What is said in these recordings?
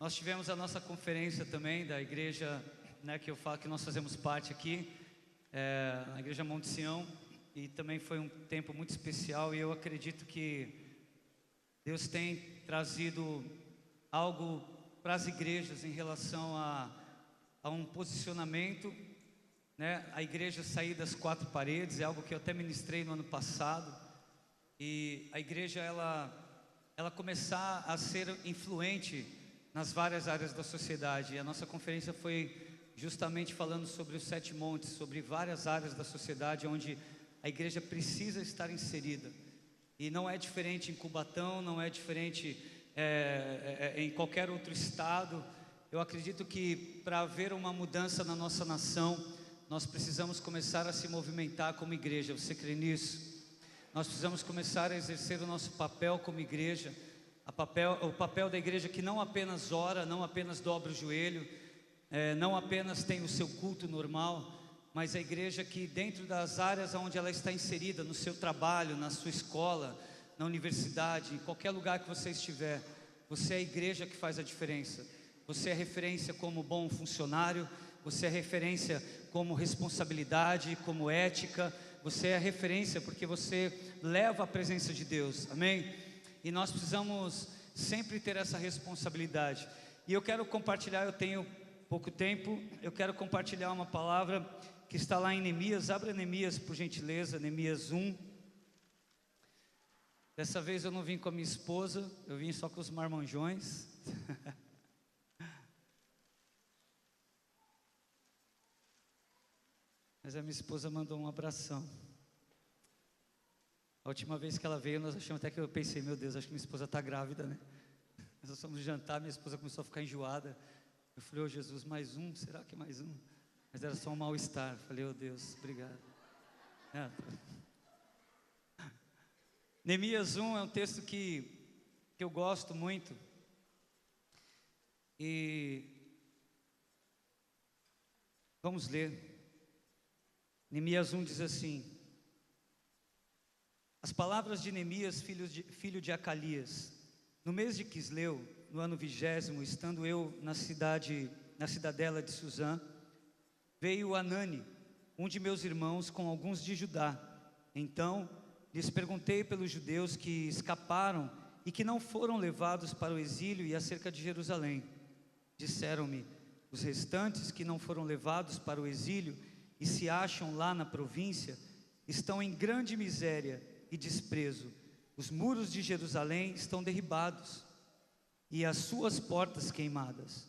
Nós tivemos a nossa conferência também da igreja, né, que eu falo que nós fazemos parte aqui, a Igreja Monte Sião, e também foi um tempo muito especial, e eu acredito que Deus tem trazido algo para as igrejas em relação a um posicionamento, né? A igreja sair das quatro paredes é algo que eu até ministrei no ano passado, e a igreja ela começar a ser influente nas várias áreas da sociedade. E a nossa conferência foi justamente falando sobre os 7 montes, sobre várias áreas da sociedade onde a igreja precisa estar inserida. E não é diferente em Cubatão, não é diferente em qualquer outro estado. Eu acredito que para haver uma mudança na nossa nação, nós precisamos começar a se movimentar como igreja. Você crê nisso? Nós precisamos começar a exercer o nosso papel como igreja, o papel da igreja que não apenas ora, não apenas dobra o joelho, não apenas tem o seu culto normal, mas a igreja que dentro das áreas onde ela está inserida, no seu trabalho, na sua escola, na universidade, em qualquer lugar que você estiver, você é a igreja que faz a diferença. Você é referência como bom funcionário, você é referência como responsabilidade, como ética, você é referência porque você leva a presença de Deus, amém? E nós precisamos sempre ter essa responsabilidade. E eu quero compartilhar, eu tenho pouco tempo, eu quero compartilhar uma palavra que está lá em Neemias. Abra Neemias, por gentileza, Neemias 1. Dessa vez eu não vim com a minha esposa, eu vim só com os marmanjões. Mas a minha esposa mandou um abração. A última vez que ela veio, nós achamos até que eu pensei, meu Deus, acho que minha esposa está grávida, né? Nós fomos jantar, minha esposa começou a ficar enjoada. Eu falei, Jesus, mais um? Será que mais um? Mas era só um mal-estar. Falei, Deus, obrigado. Neemias 1 é um texto que eu gosto muito. E vamos ler. Neemias 1 diz assim: as palavras de Neemias, filho de Acalias. No mês de Quisleu, no ano 20º, estando eu na cidadela de Suzã, veio Anani, um de meus irmãos, com alguns de Judá. Então lhes perguntei pelos judeus que escaparam e que não foram levados para o exílio e acerca de Jerusalém. Disseram-me, os restantes que não foram levados para o exílio e se acham lá na província, estão em grande miséria e desprezo. Os muros de Jerusalém estão derribados e as suas portas queimadas.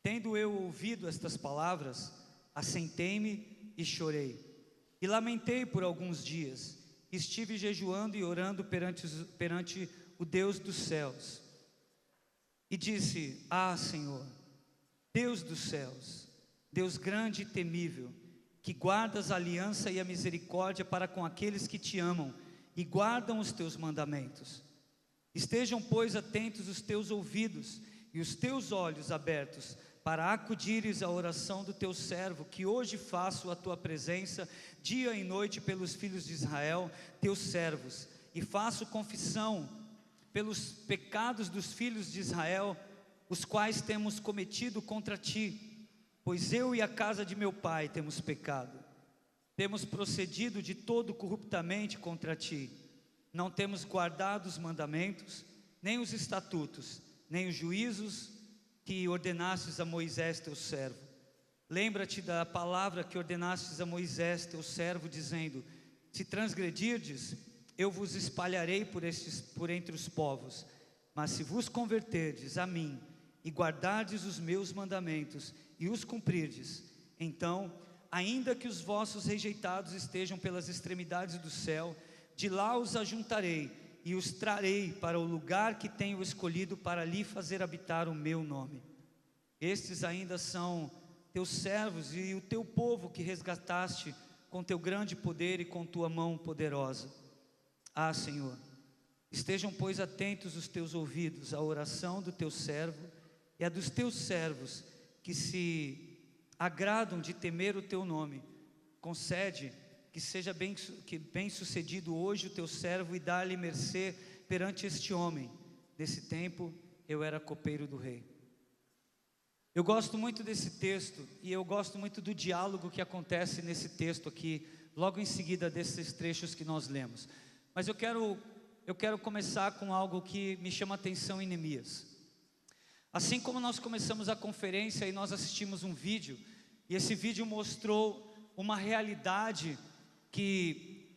Tendo eu ouvido estas palavras, assentei-me e chorei, e lamentei por alguns dias. Estive jejuando e orando perante o Deus dos céus. E disse, Senhor, Deus dos céus, Deus grande e temível, que guardas a aliança e a misericórdia para com aqueles que te amam e guardam os teus mandamentos. Estejam, pois, atentos os teus ouvidos e os teus olhos abertos, para acudires à oração do teu servo, que hoje faço a tua presença, dia e noite, pelos filhos de Israel, teus servos, e faço confissão pelos pecados dos filhos de Israel, os quais temos cometido contra ti. Pois eu e a casa de meu pai temos pecado, temos procedido de todo corruptamente contra ti, não temos guardado os mandamentos, nem os estatutos, nem os juízos que ordenastes a Moisés teu servo. Lembra-te da palavra que ordenastes a Moisés teu servo, dizendo, se transgredirdes, eu vos espalharei por entre os povos, mas se vos converterdes a mim, e guardardes os meus mandamentos, e os cumprirdes, então, ainda que os vossos rejeitados estejam pelas extremidades do céu, de lá os ajuntarei, e os trarei para o lugar que tenho escolhido para ali fazer habitar o meu nome. Estes ainda são teus servos e o teu povo que resgataste com teu grande poder e com tua mão poderosa. Senhor, estejam, pois, atentos os teus ouvidos à oração do teu servo e a dos teus servos que se agradam de temer o teu nome. Concede que seja bem sucedido hoje o teu servo e dá-lhe mercê perante este homem. Nesse tempo eu era copeiro do rei. Eu gosto muito desse texto e eu gosto muito do diálogo que acontece nesse texto aqui, logo em seguida desses trechos que nós lemos. Mas eu quero começar com algo que me chama a atenção em Neemias. Assim como nós começamos a conferência e nós assistimos um vídeo, e esse vídeo mostrou uma realidade que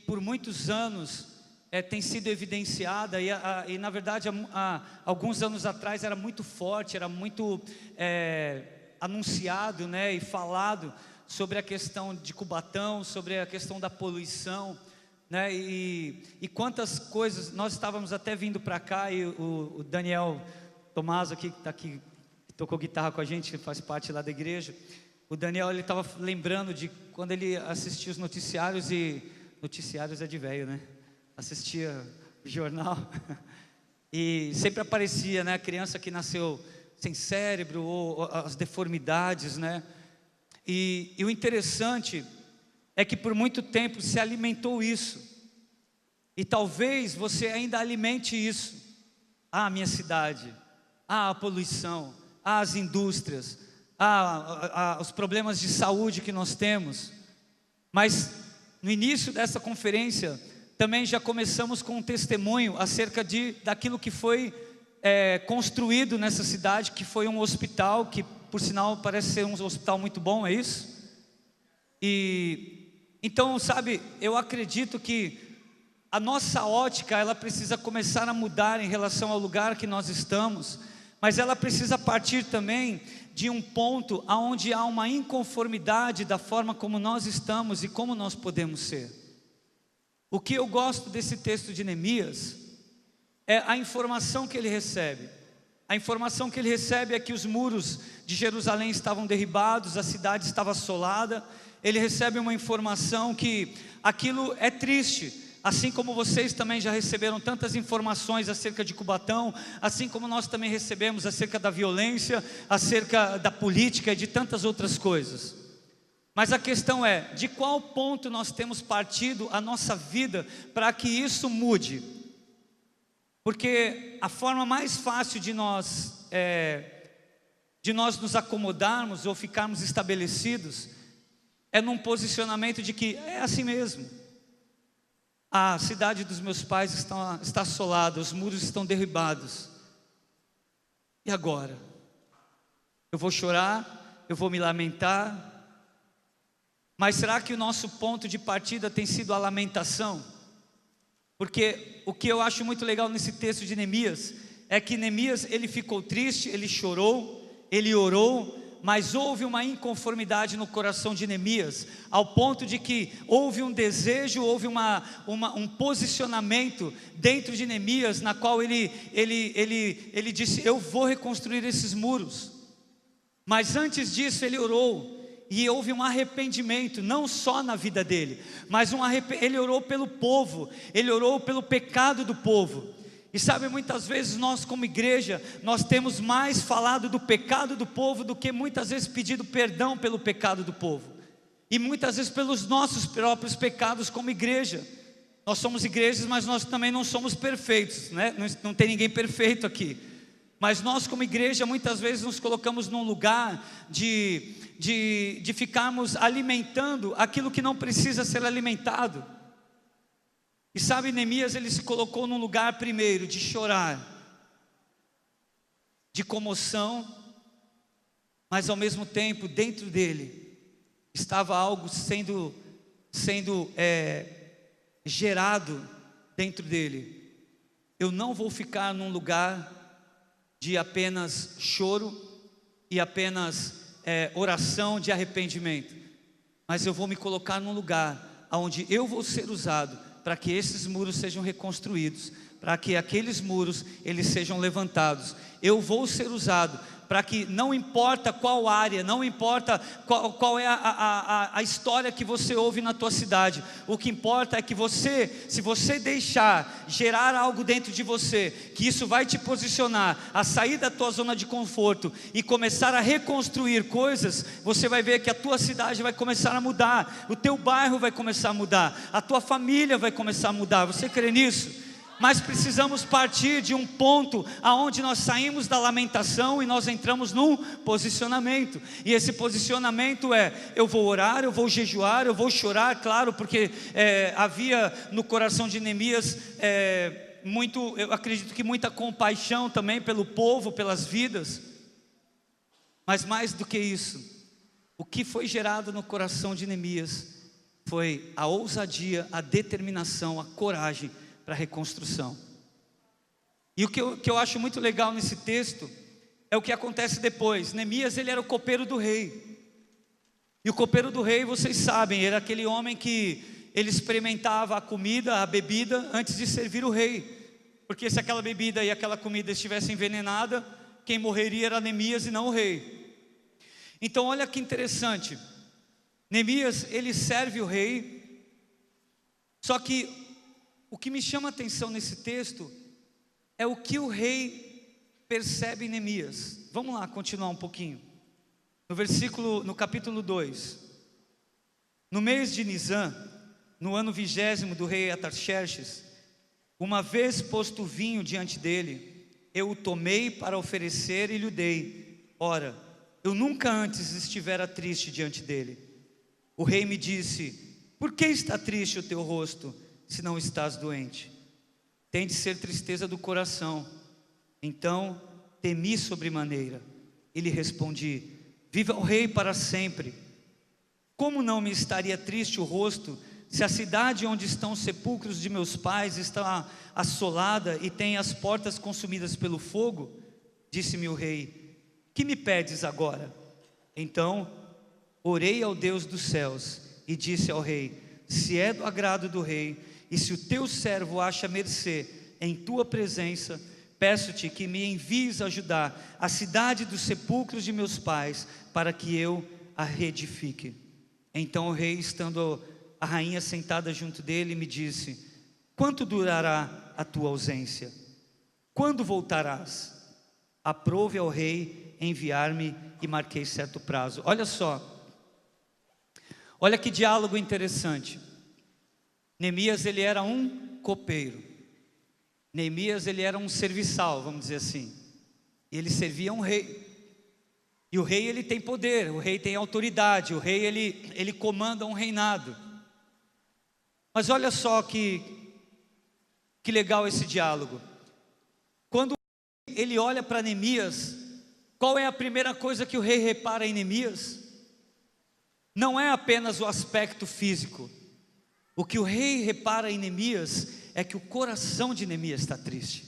por muitos anos tem sido evidenciada e na verdade há alguns anos atrás era muito forte, era muito anunciado, né, e falado sobre a questão de Cubatão, sobre a questão da poluição, né, e quantas coisas. Nós estávamos até vindo para cá e o Daniel Tomás aqui, que está aqui, que tocou guitarra com a gente, faz parte lá da igreja. O Daniel, ele estava lembrando de quando ele assistia os noticiários, e noticiários é de velho, né? Assistia o jornal e sempre aparecia, né, a criança que nasceu sem cérebro, ou as deformidades, né? E o interessante é que por muito tempo se alimentou isso, e talvez você ainda alimente isso. A minha cidade, a poluição, as indústrias, os problemas de saúde que nós temos. Mas no início dessa conferência também já começamos com um testemunho acerca daquilo que foi construído nessa cidade, que foi um hospital, que por sinal parece ser um hospital muito bom, é isso? E então, sabe, eu acredito que a nossa ótica, ela precisa começar a mudar em relação ao lugar que nós estamos, mas ela precisa partir também de um ponto onde há uma inconformidade da forma como nós estamos e como nós podemos ser. O que eu gosto desse texto de Neemias é a informação que ele recebe. A informação que ele recebe é que os muros de Jerusalém estavam derribados, a cidade estava assolada. Ele recebe uma informação que aquilo é triste, assim como vocês também já receberam tantas informações acerca de Cubatão, assim como nós também recebemos acerca da violência, acerca da política e de tantas outras coisas. Mas a questão é, de qual ponto nós temos partido a nossa vida para que isso mude? Porque a forma mais fácil de nós nos acomodarmos ou ficarmos estabelecidos é num posicionamento de que é assim mesmo. A cidade dos meus pais está assolada, os muros estão derribados. E agora? Eu vou chorar, eu vou me lamentar. Mas será que o nosso ponto de partida tem sido a lamentação? Porque o que eu acho muito legal nesse texto de Neemias é que Neemias, ele ficou triste, ele chorou, ele orou, mas houve uma inconformidade no coração de Neemias, ao ponto de que houve um desejo, houve um posicionamento dentro de Neemias, na qual ele disse: eu vou reconstruir esses muros. Mas antes disso ele orou, e houve um arrependimento, não só na vida dele, mas ele orou pelo povo, ele orou pelo pecado do povo. E sabe, muitas vezes nós como igreja, nós temos mais falado do pecado do povo do que muitas vezes pedido perdão pelo pecado do povo, e muitas vezes pelos nossos próprios pecados como igreja. Nós somos igrejas, mas nós também não somos perfeitos, né? Não tem ninguém perfeito aqui. Mas nós como igreja muitas vezes nos colocamos num lugar de ficarmos alimentando aquilo que não precisa ser alimentado. E sabe, Neemias, ele se colocou num lugar primeiro de chorar, de comoção, mas ao mesmo tempo dentro dele estava algo sendo gerado dentro dele. Eu não vou ficar num lugar de apenas choro e apenas oração de arrependimento, mas eu vou me colocar num lugar onde eu vou ser usado para que esses muros sejam reconstruídos, para que aqueles muros eles sejam levantados. Eu vou ser usado para que, não importa qual área, não importa qual é a história que você ouve na tua cidade, o que importa é que se você deixar gerar algo dentro de você, que isso vai te posicionar a sair da tua zona de conforto e começar a reconstruir coisas, você vai ver que a tua cidade vai começar a mudar, o teu bairro vai começar a mudar, a tua família vai começar a mudar. Você crê nisso? Mas precisamos partir de um ponto aonde nós saímos da lamentação e nós entramos num posicionamento. E esse posicionamento é: eu vou orar, eu vou jejuar, eu vou chorar, claro, porque havia no coração de Neemias eu acredito que muita compaixão também pelo povo, pelas vidas. Mas mais do que isso, o que foi gerado no coração de Neemias foi a ousadia, a determinação, a coragem para a reconstrução. E o que eu acho muito legal nesse texto é o que acontece depois. Neemias, ele era o copeiro do rei. E o copeiro do rei, vocês sabem, era aquele homem que ele experimentava a comida, a bebida, antes de servir o rei. Porque se aquela bebida e aquela comida estivesse envenenada, quem morreria era Neemias e não o rei. Então olha que interessante. Neemias, ele serve o rei. Só que o que me chama a atenção nesse texto é o que o rei percebe em Neemias. Vamos lá continuar um pouquinho. No capítulo 2. No mês de Nisan, no ano 20º do rei Artaxerxes, uma vez posto o vinho diante dele, eu o tomei para oferecer e lhe dei. Ora, eu nunca antes estivera triste diante dele. O rei me disse: por que está triste o teu rosto, se não estás doente? Tem de ser tristeza do coração. Então temi sobremaneira e lhe respondi: viva o rei para sempre. Como não me estaria triste o rosto, se a cidade onde estão os sepulcros de meus pais está assolada e tem as portas consumidas pelo fogo? Disse-me o rei: que me pedes agora? Então orei ao Deus dos céus e disse ao rei: se é do agrado do rei, e se o teu servo acha mercê em tua presença, peço-te que me envies ajudar a cidade dos sepulcros de meus pais, para que eu a reedifique. Então o rei, estando a rainha sentada junto dele, me disse: quanto durará a tua ausência? Quando voltarás? Aprove ao rei enviar-me e marquei certo prazo. Olha só, olha que diálogo interessante. Neemias, ele era um copeiro. Neemias, ele era um serviçal, vamos dizer assim. E ele servia um rei. E o rei, ele tem poder, o rei tem autoridade, o rei, ele comanda um reinado. Mas olha só que legal esse diálogo. Quando ele olha para Neemias, qual é a primeira coisa que o rei repara em Neemias? Não é apenas o aspecto físico. O que o rei repara em Neemias é que o coração de Neemias está triste.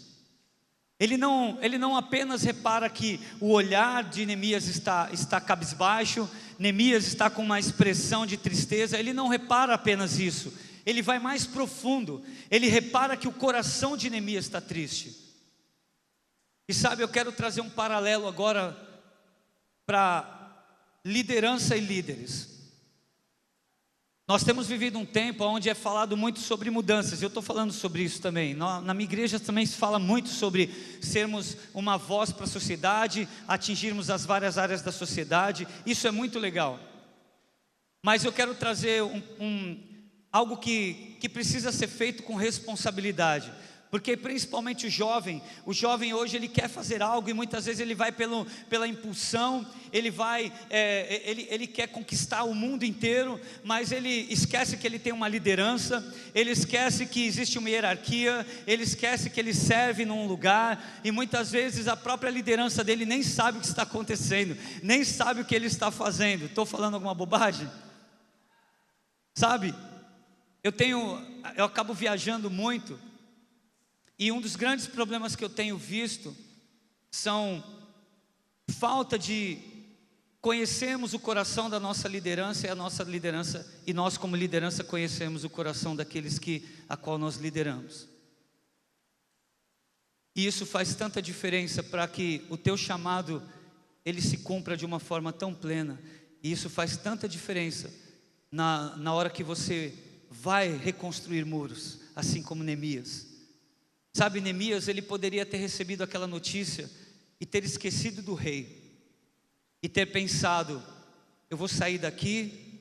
Ele não apenas repara que o olhar de Neemias está cabisbaixo, Neemias está com uma expressão de tristeza. Ele não repara apenas isso, ele vai mais profundo. Ele repara que o coração de Neemias está triste. E sabe, eu quero trazer um paralelo agora para liderança e líderes. Nós temos vivido um tempo onde é falado muito sobre mudanças. Eu estou falando sobre isso também. Na minha igreja também se fala muito sobre sermos uma voz para a sociedade, atingirmos as várias áreas da sociedade. Isso é muito legal. Mas eu quero trazer algo que precisa ser feito com responsabilidade. Porque principalmente o jovem hoje ele quer fazer algo e muitas vezes ele vai pela impulsão, ele quer conquistar o mundo inteiro, mas ele esquece que ele tem uma liderança, ele esquece que existe uma hierarquia, ele esquece que ele serve num lugar, e muitas vezes a própria liderança dele nem sabe o que está acontecendo, nem sabe o que ele está fazendo. Estou falando alguma bobagem? Sabe, eu acabo viajando muito, e um dos grandes problemas que eu tenho visto são falta de conhecermos o coração da nossa liderança, e a nossa liderança, e nós como liderança conhecemos o coração daqueles a qual nós lideramos. E isso faz tanta diferença para que o teu chamado ele se cumpra de uma forma tão plena. E isso faz tanta diferença na hora que você vai reconstruir muros, assim como Neemias. Sabe, Neemias, ele poderia ter recebido aquela notícia e ter esquecido do rei, e ter pensado: eu vou sair daqui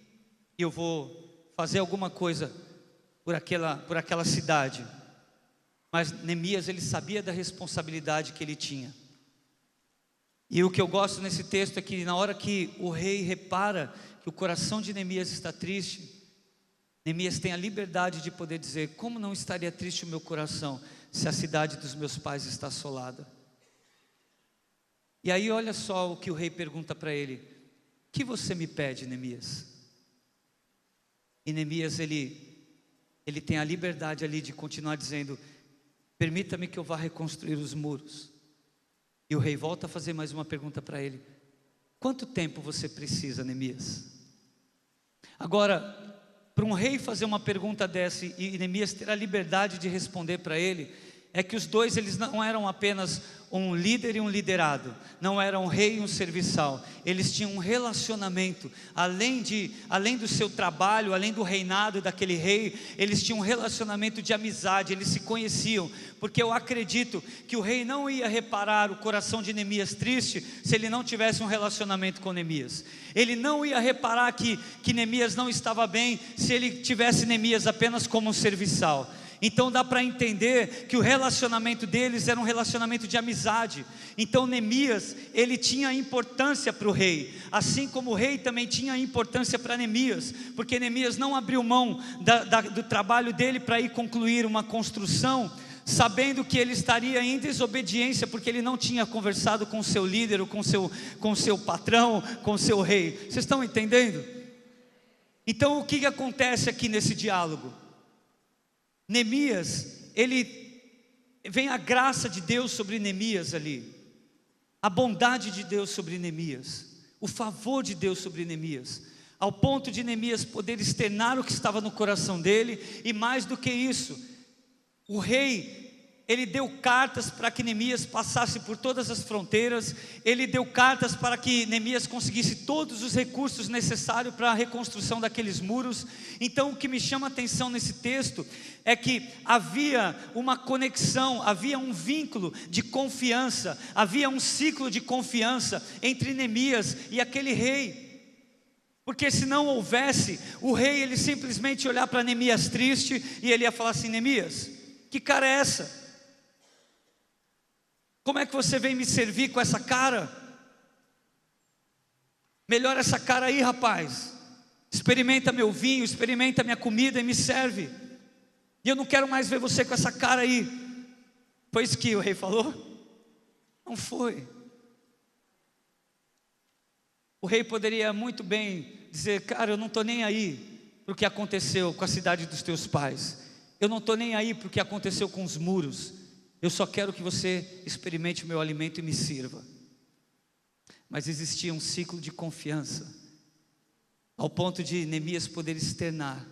e eu vou fazer alguma coisa por aquela cidade. mas Neemias, ele sabia da responsabilidade que ele tinha. E o que eu gosto nesse texto é que na hora que o rei repara que o coração de Neemias está triste, Neemias tem a liberdade de poder dizer: como não estaria triste o meu coração se a cidade dos meus pais está assolada? E aí olha só o que o rei pergunta para ele: o que você me pede, Neemias? E Neemias, ele tem a liberdade ali de continuar dizendo: permita-me que eu vá reconstruir os muros. E o rei volta a fazer mais uma pergunta para ele: quanto tempo você precisa, Neemias? Agora, para um rei fazer uma pergunta dessa e Neemias ter a liberdade de responder para ele, é que os dois, eles não eram apenas um líder e um liderado, não eram um rei e um serviçal, eles tinham um relacionamento, além do seu trabalho, além do reinado daquele rei, eles tinham um relacionamento de amizade, eles se conheciam, porque eu acredito que o rei não ia reparar o coração de Neemias triste, se ele não tivesse um relacionamento com Neemias. Ele não ia reparar que Neemias não estava bem, se ele tivesse Neemias apenas como um serviçal. Então dá para entender que o relacionamento deles era um relacionamento de amizade. Então Neemias, ele tinha importância para o rei, assim como o rei também tinha importância para Neemias, porque Neemias não abriu mão do trabalho dele para ir concluir uma construção, sabendo que ele estaria em desobediência, porque ele não tinha conversado com o seu líder, ou com o seu patrão, com o seu rei. Vocês estão entendendo? Então o que acontece aqui nesse diálogo? Neemias, vem a graça de Deus sobre Neemias ali, a bondade de Deus sobre Neemias, o favor de Deus sobre Neemias, ao ponto de Neemias poder externar o que estava no coração dele, e mais do que isso, o rei, ele deu cartas para que Neemias passasse por todas as fronteiras, ele deu cartas para que Neemias conseguisse todos os recursos necessários para a reconstrução daqueles muros. Então o que me chama a atenção nesse texto é que havia uma conexão, havia um vínculo de confiança, havia um ciclo de confiança entre Neemias e aquele rei. Porque se não houvesse, o rei, ele simplesmente olhar para Neemias triste, e ele ia falar assim: Neemias, que cara é essa? Como é que você vem me servir com essa cara? Melhora essa cara aí, rapaz. Experimenta meu vinho, experimenta minha comida e me serve. E eu não quero mais ver você com essa cara aí. Foi isso que o rei falou? Não foi. O rei poderia muito bem dizer: cara, eu não estou nem aí para o que aconteceu com a cidade dos teus pais. Eu não estou nem aí para o que aconteceu com os muros. Eu só quero que você experimente o meu alimento e me sirva. Mas existia um ciclo de confiança, ao ponto de Neemias poder externar,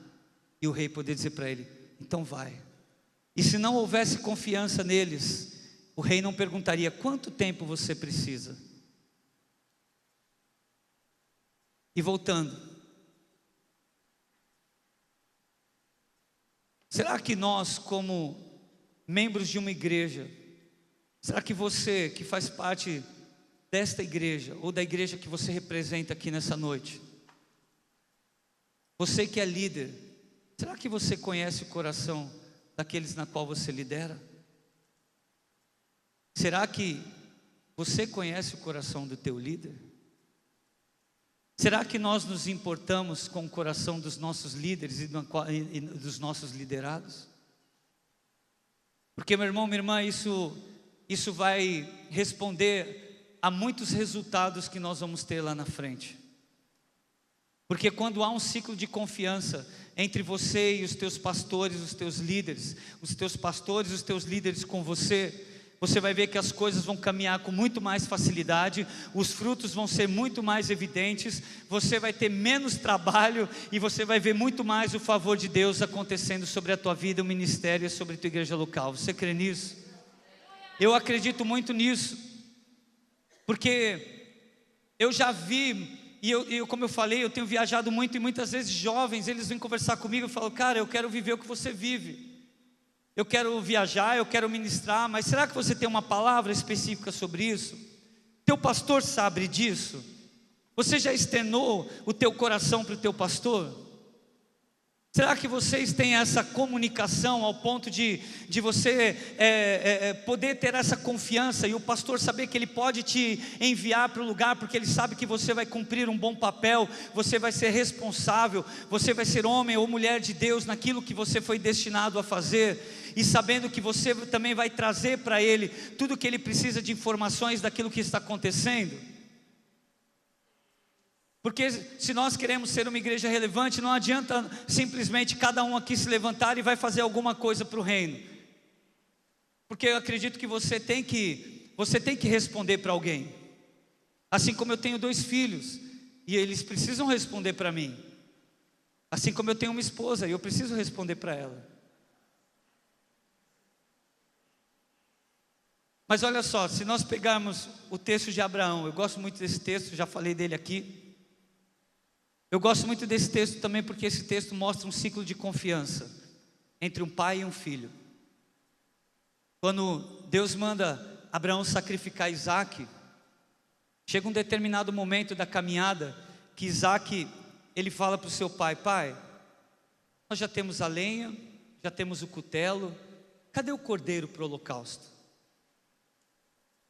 e o rei poder dizer para ele: então vai. E se não houvesse confiança neles, o rei não perguntaria: quanto tempo você precisa? E voltando, será que nós, como membros de uma igreja, será que você que faz parte desta igreja, ou da igreja que você representa aqui nessa noite, você que é líder, será que você conhece o coração daqueles na qual você lidera? Será que você conhece o coração do teu líder? Será que nós nos importamos com o coração dos nossos líderes e dos nossos liderados? Porque, meu irmão, minha irmã, isso vai responder a muitos resultados que nós vamos ter lá na frente. Porque quando há um ciclo de confiança entre você e os teus pastores, os teus líderes, os teus pastores, os teus líderes com você, você vai ver que as coisas vão caminhar com muito mais facilidade, os frutos vão ser muito mais evidentes, você vai ter menos trabalho e você vai ver muito mais o favor de Deus acontecendo sobre a tua vida, o ministério e sobre a tua igreja local. Você crê nisso? Eu acredito muito nisso, porque eu já vi, como eu falei, eu tenho viajado muito, e muitas vezes jovens, eles vêm conversar comigo e falam: cara, eu quero viver o que você vive. Eu quero viajar, eu quero ministrar, mas será que você tem uma palavra específica sobre isso? Teu pastor sabe disso? Você já externou o teu coração para o teu pastor? Será que vocês têm essa comunicação ao ponto de você poder ter essa confiança e o pastor saber que ele pode te enviar para o lugar, porque ele sabe que você vai cumprir um bom papel, você vai ser responsável, você vai ser homem ou mulher de Deus naquilo que você foi destinado a fazer, e sabendo que você também vai trazer para ele tudo que ele precisa de informações daquilo que está acontecendo? Porque se nós queremos ser uma igreja relevante, não adianta simplesmente cada um aqui se levantar e vai fazer alguma coisa para o reino. Porque eu acredito que você tem que responder para alguém. Assim como eu tenho 2 filhos e eles precisam responder para mim. Assim como eu tenho uma esposa e eu preciso responder para ela. Mas olha só, se nós pegarmos o texto de Abraão, eu gosto muito desse texto, já falei dele aqui. Eu gosto muito desse texto também porque esse texto mostra um ciclo de confiança entre um pai e um filho. Quando Deus manda Abraão sacrificar Isaque, chega um determinado momento da caminhada que Isaque, ele fala para o seu pai: pai, nós já temos a lenha, já temos o cutelo, cadê o cordeiro para o holocausto?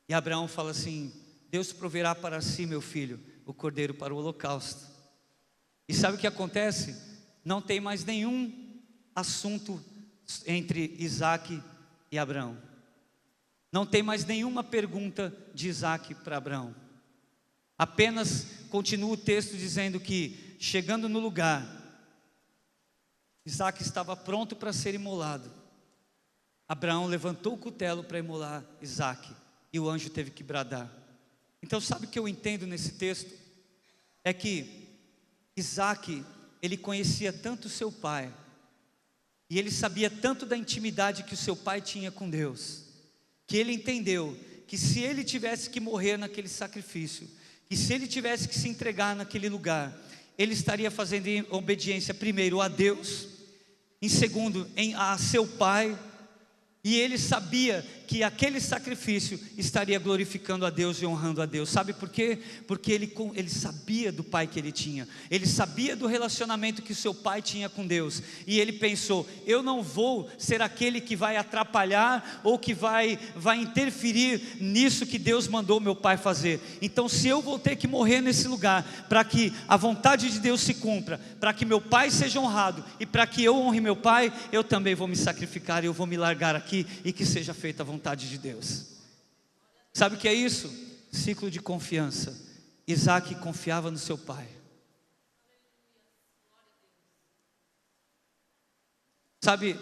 E Abraão fala assim: Deus proverá para si, meu filho, o cordeiro para o holocausto. E sabe o que acontece? Não tem mais nenhum assunto entre Isaque e Abraão. Não tem mais nenhuma pergunta de Isaque para Abraão. Apenas continua o texto dizendo que, chegando no lugar, Isaque estava pronto para ser imolado. Abraão levantou o cutelo para imolar Isaque, e o anjo teve que bradar. Então sabe o que eu entendo nesse texto? É que Isaque, ele conhecia tanto seu pai, e ele sabia tanto da intimidade que o seu pai tinha com Deus, que ele entendeu que se ele tivesse que morrer naquele sacrifício, que se ele tivesse que se entregar naquele lugar, ele estaria fazendo em obediência primeiro a Deus, em segundo a seu pai, e ele sabia que aquele sacrifício estaria glorificando a Deus e honrando a Deus. Sabe por quê? Porque ele sabia do pai que ele tinha, ele sabia do relacionamento que o seu pai tinha com Deus, e ele pensou: eu não vou ser aquele que vai atrapalhar ou que vai interferir nisso que Deus mandou meu pai fazer. Então, se eu vou ter que morrer nesse lugar para que a vontade de Deus se cumpra, para que meu pai seja honrado e para que eu honre meu pai, eu também vou me sacrificar, eu vou me largar aqui e que seja feita a vontade de Deus. Sabe o que é isso? Ciclo de confiança. Isaque confiava no seu pai. Sabe,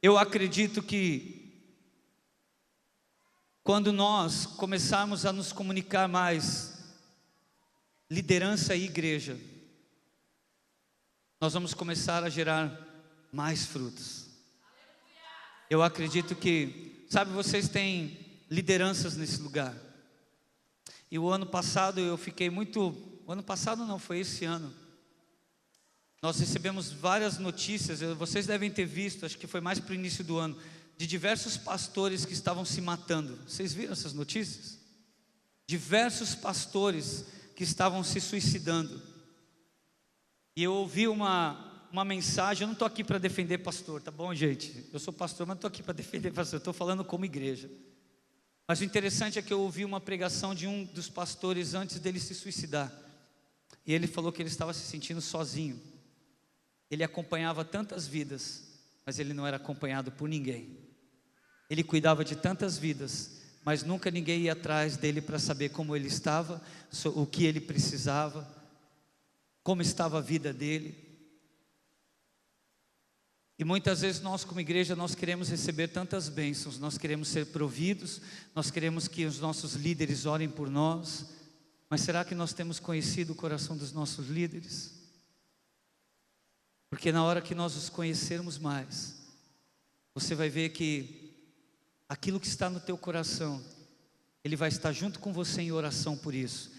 eu acredito que quando nós começarmos a nos comunicar mais, liderança e igreja, nós vamos começar a gerar mais frutos. Eu acredito que, sabe, vocês têm lideranças nesse lugar. E o ano passado eu fiquei muito... O ano passado não, foi esse ano. Nós recebemos várias notícias, vocês devem ter visto, acho que foi mais para o início do ano, de diversos pastores que estavam se matando. Vocês viram essas notícias? Diversos pastores que estavam se suicidando. E eu ouvi uma mensagem. Eu não estou aqui para defender pastor, tá bom, gente? Eu sou pastor, mas não estou aqui para defender pastor, eu estou falando como igreja. Mas o interessante é que eu ouvi uma pregação de um dos pastores antes dele se suicidar, e ele falou que ele estava se sentindo sozinho. Ele acompanhava tantas vidas, mas ele não era acompanhado por ninguém. Ele cuidava de tantas vidas, mas nunca ninguém ia atrás dele para saber como ele estava, o que ele precisava, como estava a vida dele. E muitas vezes nós como igreja, nós queremos receber tantas bênçãos, nós queremos ser providos, nós queremos que os nossos líderes orem por nós, mas será que nós temos conhecido o coração dos nossos líderes? Porque na hora que nós os conhecermos mais, você vai ver que aquilo que está no teu coração, Ele vai estar junto com você em oração por isso.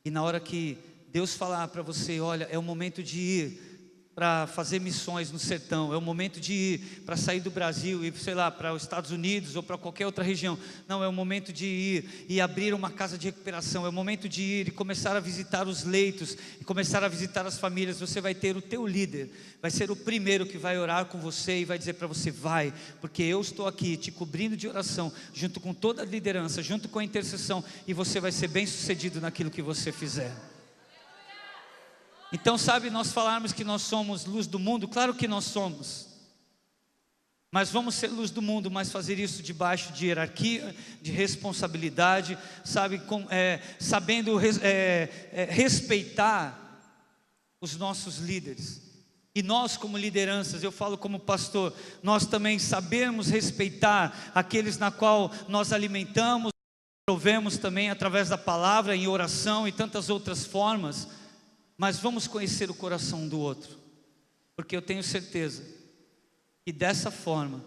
E na hora que Deus falar para você: olha, é o momento de ir, para fazer missões no sertão, é o momento de ir para sair do Brasil e, sei lá, para os Estados Unidos ou para qualquer outra região. Não, é o momento de ir e abrir uma casa de recuperação, é o momento de ir e começar a visitar os leitos, e começar a visitar as famílias. Você vai ter o teu líder, vai ser o primeiro que vai orar com você e vai dizer para você: vai, porque eu estou aqui te cobrindo de oração, junto com toda a liderança, junto com a intercessão, e você vai ser bem sucedido naquilo que você fizer. Então, sabe, nós falarmos que nós somos luz do mundo, claro que nós somos, mas vamos ser luz do mundo, mas fazer isso debaixo de hierarquia, de responsabilidade, sabe, sabendo respeitar os nossos líderes. E nós, como lideranças, eu falo como pastor, nós também sabemos respeitar aqueles na qual nós alimentamos, provemos também através da palavra, em oração e tantas outras formas. Mas vamos conhecer o coração do outro, porque eu tenho certeza que dessa forma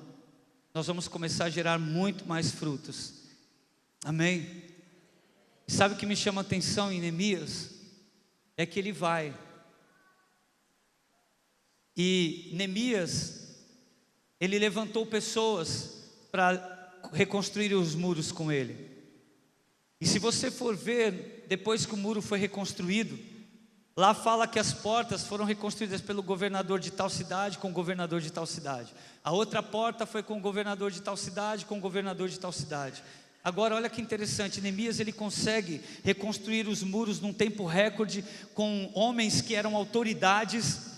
nós vamos começar a gerar muito mais frutos. Amém? E sabe o que me chama a atenção em Neemias? É que ele vai, e Neemias, ele levantou pessoas para reconstruir os muros com ele. E se você for ver, depois que o muro foi reconstruído, lá fala que as portas foram reconstruídas pelo governador de tal cidade, com o governador de tal cidade. A outra porta foi com o governador de tal cidade, com o governador de tal cidade. Agora olha que interessante, Neemias ele consegue reconstruir os muros num tempo recorde, com homens que eram autoridades,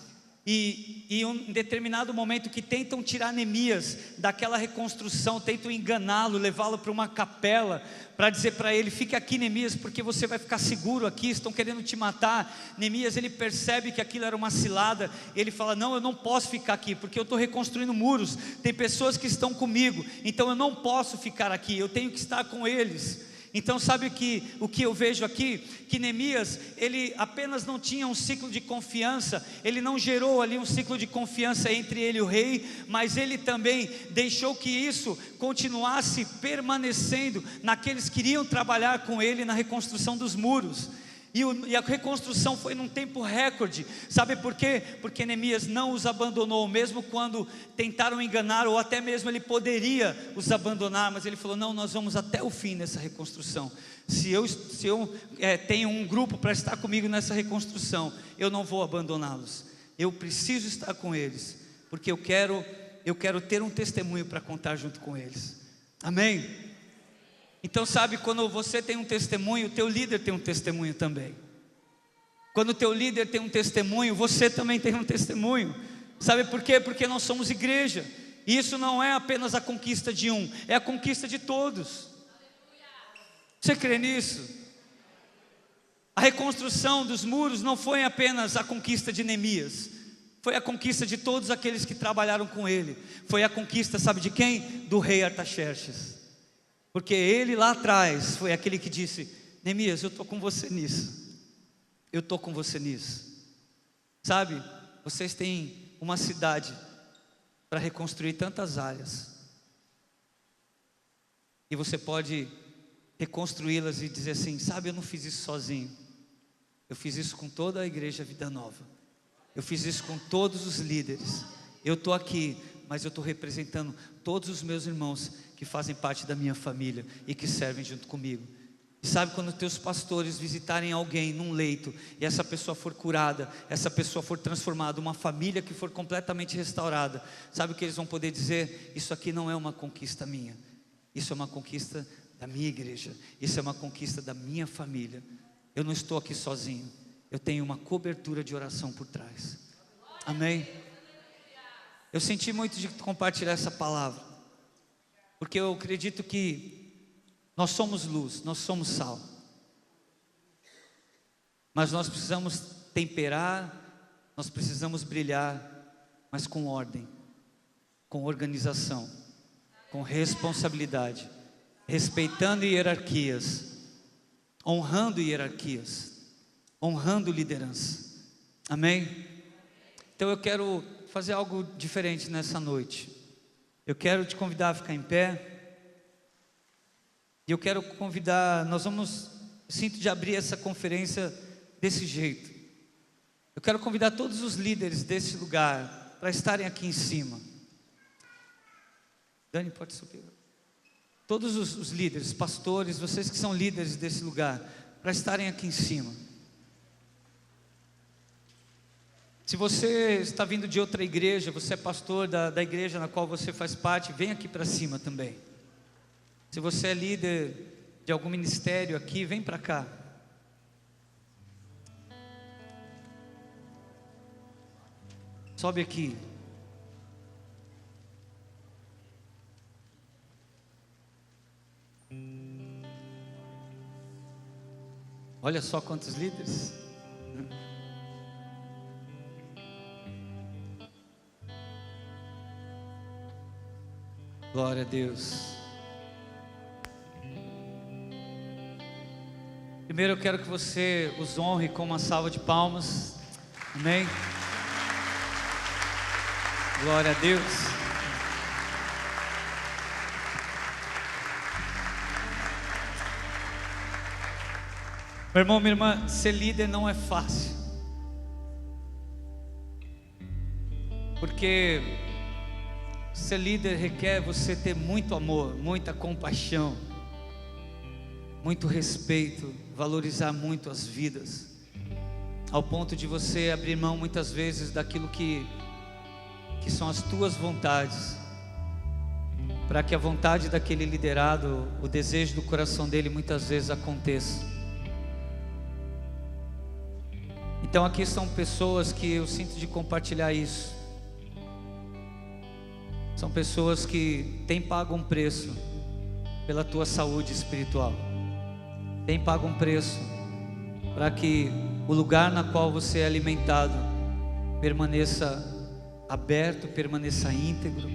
e em determinado momento que tentam tirar Neemias daquela reconstrução, tentam enganá-lo, levá-lo para uma capela, para dizer para ele: fique aqui, Neemias, porque você vai ficar seguro aqui, estão querendo te matar. Neemias ele percebe que aquilo era uma cilada, ele fala: não, eu não posso ficar aqui, porque eu estou reconstruindo muros, tem pessoas que estão comigo, então eu não posso ficar aqui, eu tenho que estar com eles. Então sabe o que eu vejo aqui? Que Neemias, ele apenas não tinha um ciclo de confiança, ele não gerou ali um ciclo de confiança entre ele e o rei, mas ele também deixou que isso continuasse permanecendo naqueles que iriam trabalhar com ele na reconstrução dos muros. E a reconstrução foi num tempo recorde. Sabe por quê? Porque Neemias não os abandonou, mesmo quando tentaram enganar, ou até mesmo ele poderia os abandonar, mas ele falou: não, nós vamos até o fim nessa reconstrução. Se eu tenho um grupo para estar comigo nessa reconstrução, eu não vou abandoná-los, eu preciso estar com eles, porque eu quero ter um testemunho para contar junto com eles. Amém? Então sabe, quando você tem um testemunho, o teu líder tem um testemunho também. Quando o teu líder tem um testemunho, você também tem um testemunho. Sabe por quê? Porque nós somos igreja, e isso não é apenas a conquista de um, é a conquista de todos. Você crê nisso? A reconstrução dos muros não foi apenas a conquista de Neemias, foi a conquista de todos aqueles que trabalharam com ele. Foi a conquista, sabe de quem? Do rei Artaxerxes. Porque ele lá atrás foi aquele que disse: Neemias, eu estou com você nisso, eu estou com você nisso. Sabe, vocês têm uma cidade para reconstruir tantas áreas, e você pode reconstruí-las e dizer assim: sabe, eu não fiz isso sozinho, eu fiz isso com toda a igreja Vida Nova, eu fiz isso com todos os líderes. Eu estou aqui, mas eu estou representando todos os meus irmãos que fazem parte da minha família e que servem junto comigo. E sabe, quando teus pastores visitarem alguém num leito, e essa pessoa for curada, essa pessoa for transformada, uma família que for completamente restaurada, sabe o que eles vão poder dizer? Isso aqui não é uma conquista minha, isso é uma conquista da minha igreja, isso é uma conquista da minha família. Eu não estou aqui sozinho, eu tenho uma cobertura de oração por trás. Amém? Eu senti muito de compartilhar essa palavra, porque eu acredito que nós somos luz, nós somos sal, mas nós precisamos temperar, nós precisamos brilhar, mas com ordem, com organização, com responsabilidade, respeitando hierarquias, honrando liderança. Amém? Então eu quero fazer algo diferente nessa noite. Eu quero te convidar a ficar em pé, e eu quero convidar, sinto de abrir essa conferência desse jeito. Eu quero convidar todos os líderes desse lugar para estarem aqui em cima. Dani, pode subir. Todos os líderes, pastores, vocês que são líderes desse lugar, para estarem aqui em cima. Se você está vindo de outra igreja, você é pastor da igreja na qual você faz parte, vem aqui para cima também. Se você é líder de algum ministério aqui, vem para cá. Sobe aqui. Olha só quantos líderes. Glória a Deus. Primeiro eu quero que você os honre com uma salva de palmas. Amém. Glória a Deus. Meu irmão, minha irmã, ser líder não é fácil. Porque ser líder requer você ter muito amor, muita compaixão, muito respeito, valorizar muito as vidas, ao ponto de você abrir mão muitas vezes daquilo que são as tuas vontades, para que a vontade daquele liderado, o desejo do coração dele muitas vezes aconteça. Então aqui são pessoas que eu sinto de compartilhar isso. São pessoas que têm pago um preço pela tua saúde espiritual. Têm pago um preço para que o lugar na qual você é alimentado permaneça aberto, permaneça íntegro.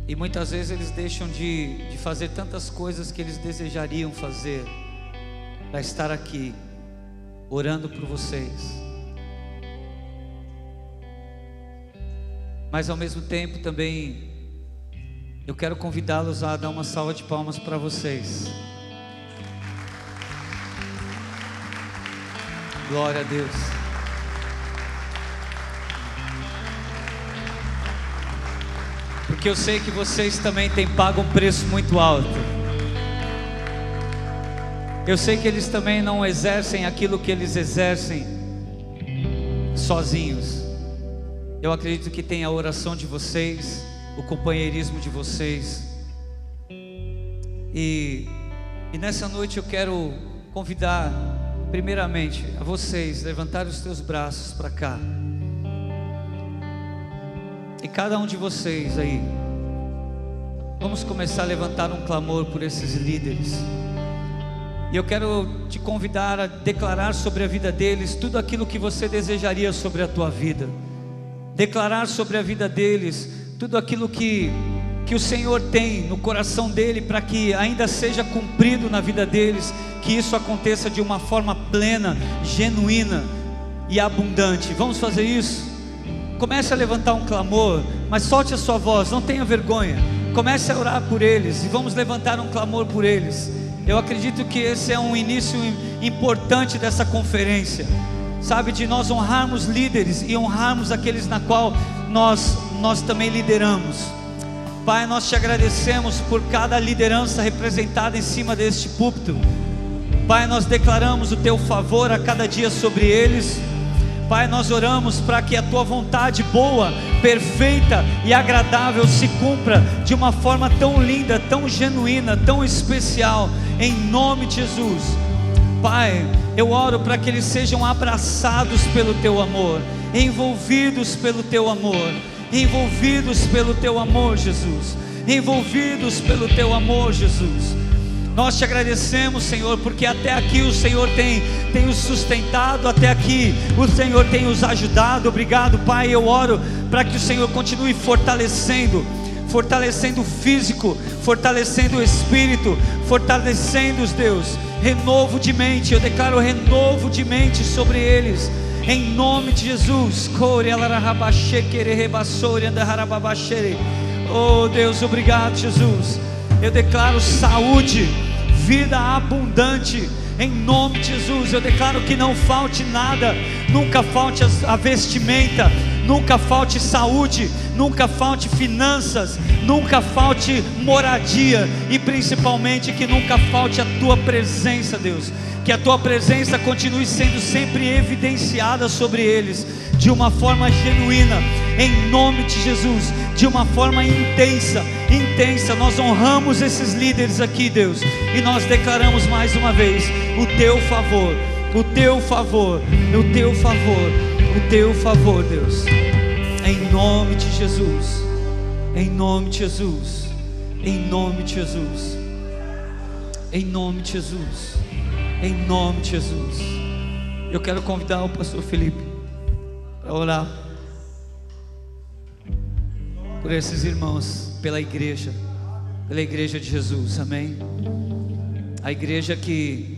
E muitas vezes eles deixam de fazer tantas coisas que eles desejariam fazer para estar aqui orando por vocês. Mas ao mesmo tempo também eu quero convidá-los a dar uma salva de palmas para vocês. Glória a Deus. Porque eu sei que vocês também têm pago um preço muito alto. Eu sei que eles também não exercem aquilo que eles exercem sozinhos. Eu acredito que tem a oração de vocês, o companheirismo de vocês. E nessa noite eu quero convidar primeiramente a vocês levantarem os teus braços para cá. E cada um de vocês aí, vamos começar a levantar um clamor por esses líderes. E eu quero te convidar a declarar sobre a vida deles tudo aquilo que você desejaria sobre a tua vida. Declarar sobre a vida deles tudo aquilo que o Senhor tem no coração dele, para que ainda seja cumprido na vida deles, que isso aconteça de uma forma plena, genuína e abundante. Vamos fazer isso? Comece a levantar um clamor, mas solte a sua voz, não tenha vergonha. Comece a orar por eles e vamos levantar um clamor por eles. Eu acredito que esse é um início importante dessa conferência, sabe, de nós honrarmos líderes e honrarmos aqueles na qual nós também lideramos. Pai, nós te agradecemos por cada liderança representada em cima deste púlpito. Pai, nós declaramos o teu favor a cada dia sobre eles. Pai, nós oramos para que a tua vontade boa, perfeita e agradável se cumpra de uma forma tão linda, tão genuína, tão especial, em nome de Jesus. Pai, eu oro para que eles sejam abraçados pelo teu amor, envolvidos pelo teu amor, envolvidos pelo teu amor, Jesus, envolvidos pelo teu amor, Jesus. Nós te agradecemos, Senhor, porque até aqui o Senhor tem os sustentado, até aqui o Senhor tem os ajudado. Obrigado, Pai. Eu oro para que o Senhor continue fortalecendo o físico, fortalecendo o espírito, fortalecendo os Deus, renovo de mente. Eu declaro renovo de mente sobre eles, em nome de Jesus. Oh Deus, obrigado, Jesus. Eu declaro saúde, vida abundante. Em nome de Jesus, eu declaro que não falte nada, nunca falte a vestimenta, nunca falte saúde, nunca falte finanças, nunca falte moradia, e principalmente que nunca falte a tua presença, Deus. Que a tua presença continue sendo sempre evidenciada sobre eles, de uma forma genuína, em nome de Jesus, de uma forma intensa. Nós honramos esses líderes aqui, Deus, e nós declaramos mais uma vez o teu favor, o teu favor, o teu favor, o teu favor, Deus, em nome de Jesus, em nome de Jesus, em nome de Jesus, em nome de Jesus, em nome de Jesus. Eu quero convidar o pastor Felipe para orar por esses irmãos, pela igreja de Jesus, amém? A igreja que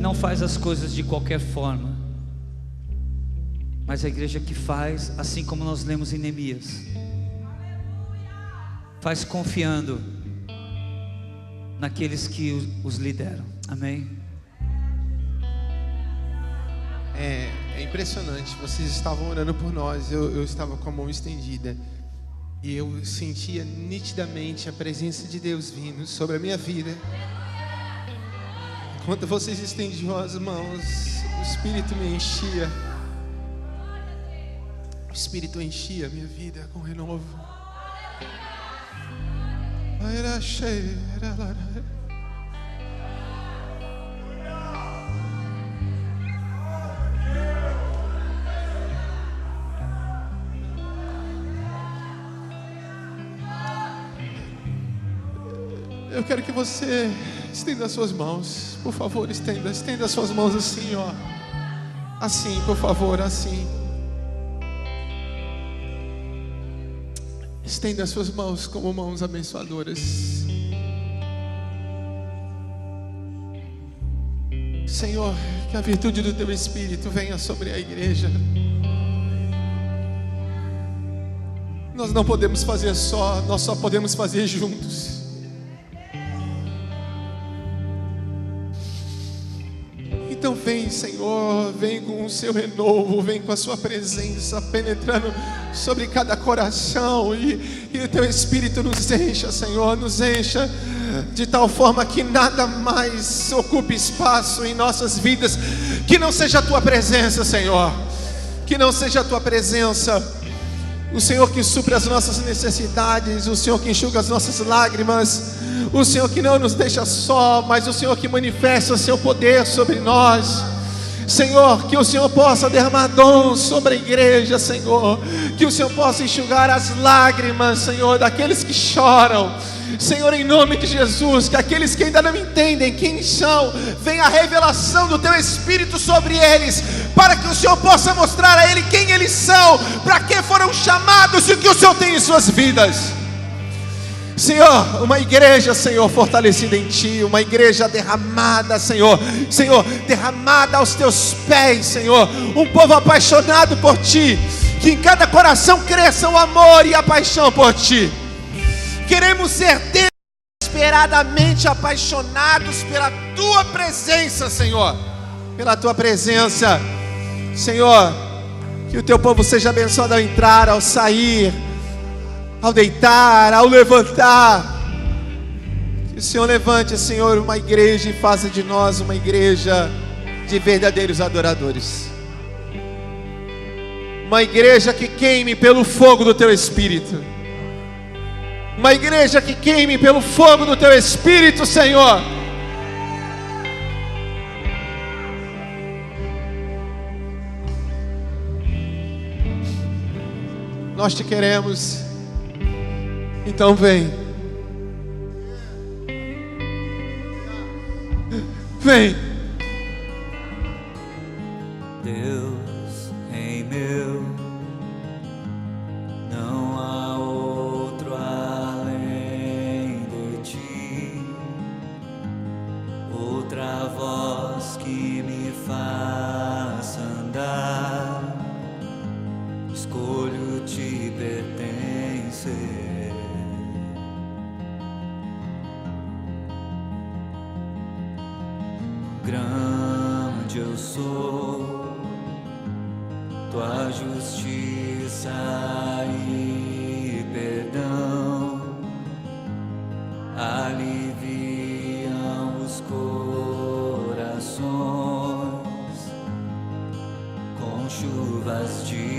não faz as coisas de qualquer forma, mas a igreja que faz, assim como nós lemos em Neemias, faz confiando naqueles que os lideram, amém? É impressionante, vocês estavam orando por nós, eu estava com a mão estendida, e eu sentia nitidamente a presença de Deus vindo sobre a minha vida. Enquanto vocês estendiam as mãos, o Espírito me enchia, o Espírito enchia a minha vida com renovo. Eu quero que você estenda as suas mãos, por favor, estenda as suas mãos assim, ó, assim, por favor, assim. Estenda as suas mãos como mãos abençoadoras. Senhor, que a virtude do Teu Espírito venha sobre a igreja. Nós não podemos fazer só, nós só podemos fazer juntos. Então vem, Senhor, vem com o seu renovo, vem com a sua presença penetrando sobre cada coração, e o teu Espírito nos encha, Senhor, nos encha de tal forma que nada mais ocupe espaço em nossas vidas, que não seja a tua presença, Senhor, que não seja a tua presença, o Senhor que supre as nossas necessidades, o Senhor que enxuga as nossas lágrimas, o Senhor que não nos deixa só, mas o Senhor que manifesta o seu poder sobre nós. Senhor, que o Senhor possa derramar dons sobre a igreja, Senhor, que o Senhor possa enxugar as lágrimas, Senhor, daqueles que choram, Senhor, em nome de Jesus, que aqueles que ainda não entendem quem são, venha a revelação do Teu Espírito sobre eles, para que o Senhor possa mostrar a eles quem eles são, para que foram chamados e o que o Senhor tem em suas vidas. Senhor, uma igreja, Senhor, fortalecida em Ti, uma igreja derramada, Senhor, derramada aos Teus pés, Senhor, um povo apaixonado por Ti, que em cada coração cresça o amor e a paixão por Ti. Queremos ser desesperadamente apaixonados pela Tua presença, Senhor, pela Tua presença, Senhor, que o Teu povo seja abençoado ao entrar, ao sair, ao deitar, ao levantar. Que o Senhor levante, Senhor, uma igreja e faça de nós uma igreja de verdadeiros adoradores, uma igreja que queime pelo fogo do Teu Espírito, uma igreja que queime pelo fogo do Teu Espírito, Senhor. Nós Te queremos. Então vem, vem. Deus em meu, não há outro além de Ti, outra voz que me faça andar, escolho Te pertencer. grande eu sou, tua justiça e perdão aliviam os corações com chuvas de